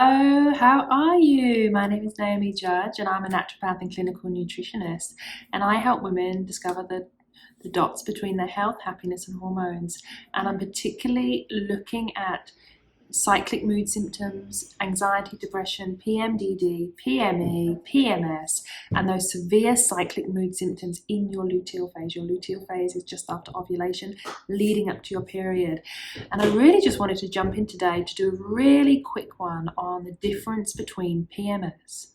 Oh, how are you? My name is Naomi Judge, and I'm a naturopath and clinical nutritionist. And I help women discover the dots between their health, happiness, and hormones. And I'm particularly looking at cyclic mood symptoms, anxiety, depression, PMDD, PME, PMS, and those severe cyclic mood symptoms in your luteal phase. Your luteal phase is just after ovulation, leading up to your period. And I really just wanted to jump in today to do a really quick one on the difference between PMS,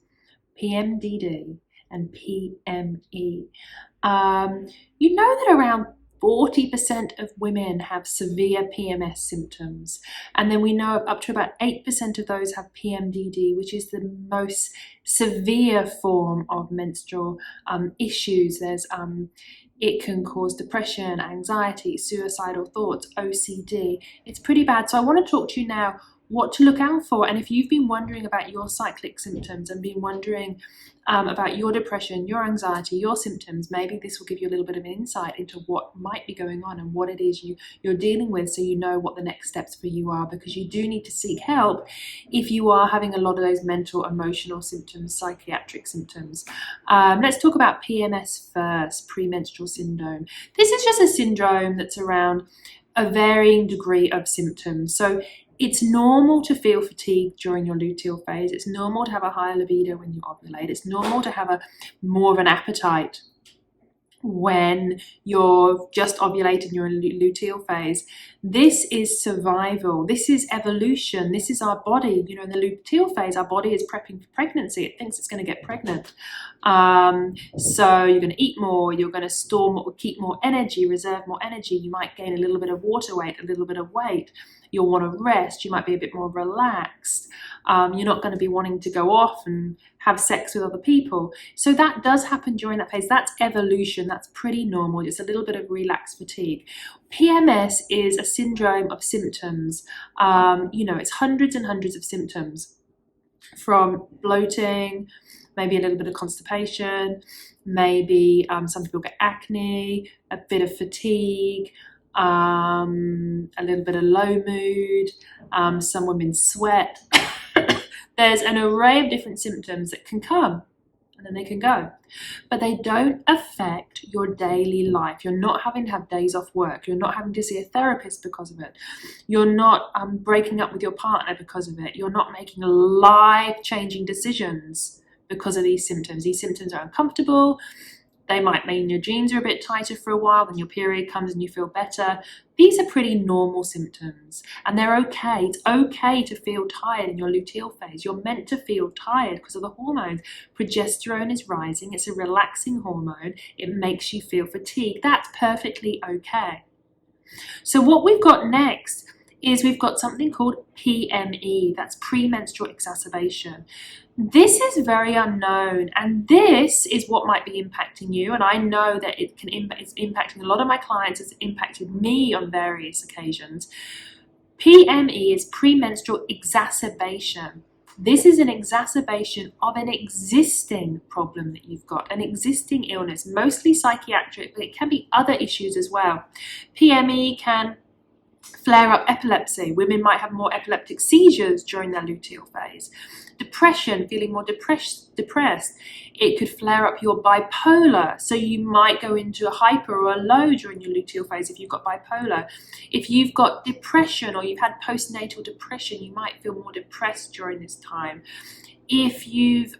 PMDD, and PME. You know that around 40% of women have severe PMS symptoms, and then we know up to about 8% of those have PMDD, which is the most severe form of menstrual issues. It can cause depression, anxiety, suicidal thoughts, OCD. It's pretty bad. So I want to talk to you now what to look out for. And if you've been wondering about your cyclic symptoms and been wondering about your depression, your anxiety, your symptoms, maybe this will give you a little bit of an insight into what might be going on and what it is you're dealing with, so you know what the next steps for you are, because you do need to seek help if you are having a lot of those mental, emotional symptoms, psychiatric symptoms. Let's talk about PMS first, premenstrual syndrome. This is just a syndrome that's around a varying degree of symptoms. So it's normal to feel fatigue during your luteal phase. It's normal to have a higher libido when you ovulate. It's normal to have more of an appetite when you're just ovulating, you're in luteal phase. This is survival. This is evolution. This is our body. You know, in the luteal phase, our body is prepping for pregnancy. It thinks it's going to get pregnant. So you're going to eat more. You're going to store more, keep more energy, reserve more energy. You might gain a little bit of water weight, a little bit of weight. You'll want to rest. You might be a bit more relaxed. You're not going to be wanting to go off and have sex with other people. So that does happen during that phase. That's evolution. That's pretty normal. It's a little bit of relaxed fatigue. PMS is a syndrome of symptoms. It's hundreds and hundreds of symptoms, from bloating, maybe a little bit of constipation, maybe some people get acne, a bit of fatigue, a little bit of low mood, some women sweat. There's an array of different symptoms that can come and then they can go, but they don't affect your daily life. You're not having to have days off work. You're not having to see a therapist because of it. You're not breaking up with your partner because of it. You're not making life-changing decisions because of these symptoms. These symptoms are uncomfortable. They might mean your jeans are a bit tighter for a while, then your period comes and you feel better. These are pretty normal symptoms, and they're okay. It's okay to feel tired in your luteal phase. You're meant to feel tired because of the hormones. Progesterone is rising. It's a relaxing hormone. It makes you feel fatigued. That's perfectly okay. So what we've got next is we've got something called PME, that's premenstrual exacerbation. This is very unknown, and this is what might be impacting you, and I know that it's impacting a lot of my clients. It's impacted me on various occasions. PME is premenstrual exacerbation. This is an exacerbation of an existing problem that you've got, an existing illness, mostly psychiatric, but it can be other issues as well. PME can flare up epilepsy. Women might have more epileptic seizures during their luteal phase. Depression, feeling more depressed. It could flare up your bipolar. So you might go into a hyper or a low during your luteal phase if you've got bipolar. If you've got depression or you've had postnatal depression, you might feel more depressed during this time. If you've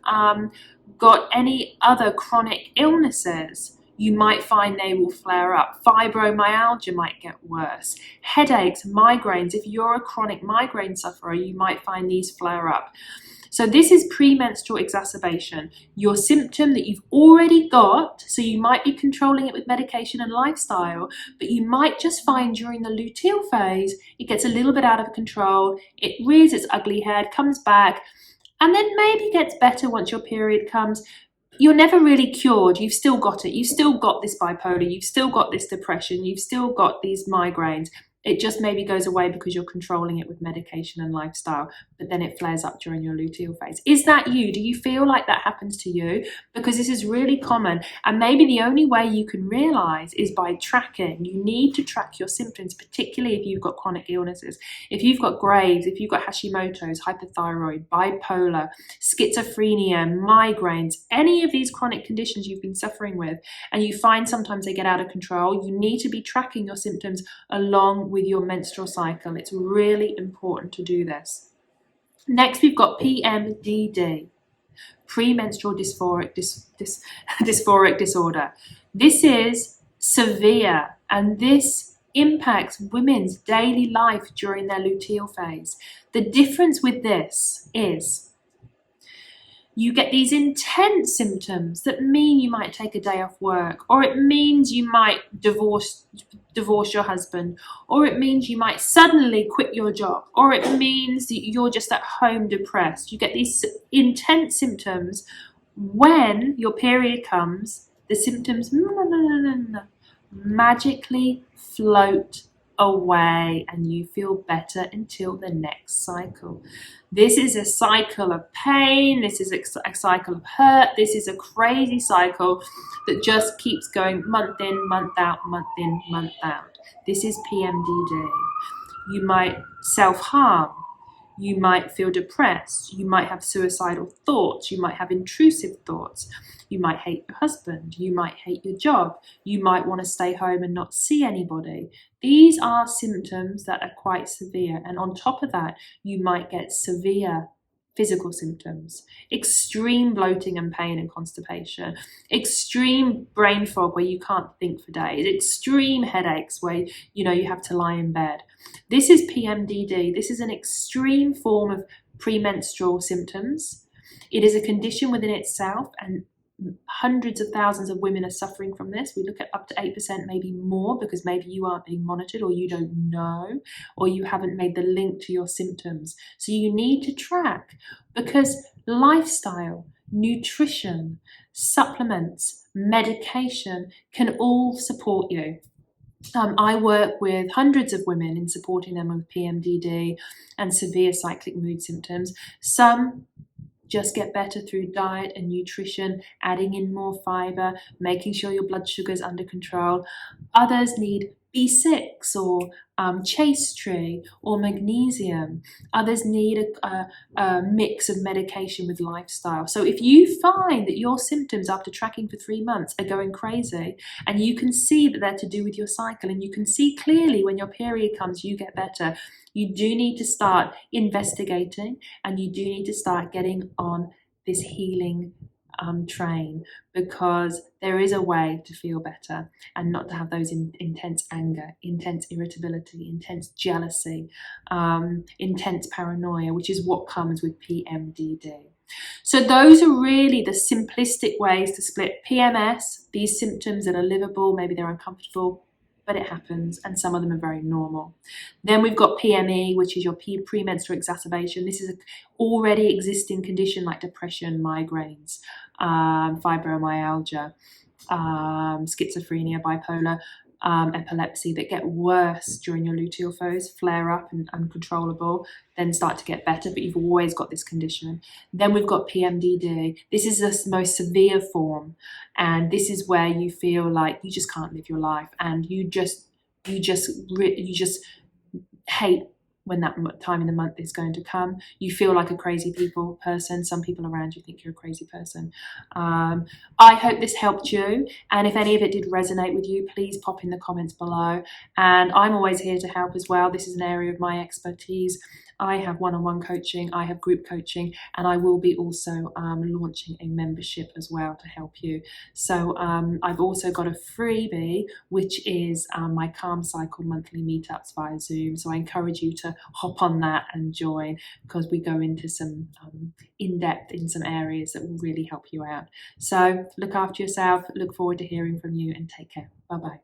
got any other chronic illnesses, you might find they will flare up. Fibromyalgia might get worse. Headaches, migraines. If you're a chronic migraine sufferer, you might find these flare up. So this is premenstrual exacerbation, your symptom that you've already got. So you might be controlling it with medication and lifestyle, but you might just find during the luteal phase, it gets a little bit out of control. It rears its ugly head, comes back, and then maybe gets better once your period comes. You're never really cured. You've still got it. You've still got this bipolar. You've still got this depression. You've still got these migraines. It just maybe goes away because you're controlling it with medication and lifestyle, but then it flares up during your luteal phase. Is that you? Do you feel like that happens to you? Because this is really common, and maybe the only way you can realize is by tracking. You need to track your symptoms, particularly if you've got chronic illnesses. If you've got Graves', if you've got Hashimoto's, hypothyroid, bipolar, schizophrenia, migraines, any of these chronic conditions you've been suffering with, and you find sometimes they get out of control, you need to be tracking your symptoms along with your menstrual cycle. It's really important to do this. Next, we've got PMDD, premenstrual dysphoric disorder. This is severe, and this impacts women's daily life during their luteal phase. The difference with this is you get these intense symptoms that mean you might take a day off work, or it means you might divorce your husband, or it means you might suddenly quit your job, or it means that you're just at home depressed. You get these intense symptoms. When your period comes, the symptoms magically float away and you feel better until the next cycle. This is a cycle of pain, this is a cycle of hurt, this is a crazy cycle that just keeps going month in, month out, month in, month out. This is PMDD. You might self-harm, you might feel depressed, you might have suicidal thoughts, you might have intrusive thoughts, you might hate your husband, you might hate your job, you might want to stay home and not see anybody. These are symptoms that are quite severe, and on top of that, you might get severe physical symptoms, extreme bloating and pain and constipation, extreme brain fog where you can't think for days, extreme headaches where you have to lie in bed. This is PMDD. This is an extreme form of premenstrual symptoms. It is a condition within itself, and hundreds of thousands of women are suffering from this. We look at up to 8%, maybe more, because maybe you aren't being monitored, or you don't know, or you haven't made the link to your symptoms. So you need to track, because lifestyle, nutrition, supplements, medication can all support you. I work with hundreds of women in supporting them with PMDD and severe cyclic mood symptoms. Some just get better through diet and nutrition, adding in more fiber, making sure your blood sugar is under control. Others need B6 or chaste tree or magnesium. Others need a mix of medication with lifestyle. So if you find that your symptoms after tracking for 3 months are going crazy, and you can see that they're to do with your cycle, and you can see clearly when your period comes you get better, you do need to start investigating, and you do need to start getting on this healing train, because there is a way to feel better and not to have those intense anger, intense irritability, intense jealousy, intense paranoia, which is what comes with PMDD. So those are really the simplistic ways to split PMS, these symptoms that are livable, maybe they're uncomfortable, but it happens, and some of them are very normal. Then we've got PME, which is your premenstrual exacerbation. This is an already existing condition like depression, migraines, fibromyalgia, schizophrenia, bipolar, epilepsy, that get worse during your luteal phase, flare up and uncontrollable, then start to get better, but you've always got this condition. Then we've got PMDD. This is the most severe form, and this is where you feel like you just can't live your life, and you just hate when that time in the month is going to come. You feel like a crazy person. Some people around you think you're a crazy person. I hope this helped you, and if any of it did resonate with you, please pop in the comments below, and I'm always here to help as well. This is an area of my expertise. I have one-on-one coaching, I have group coaching, and I will be also launching a membership as well to help you. So I've also got a freebie, which is my Calm Cycle monthly meetups via Zoom. So I encourage you to hop on that and join, because we go into some in-depth in some areas that will really help you out. So look after yourself, look forward to hearing from you, and take care. Bye-bye.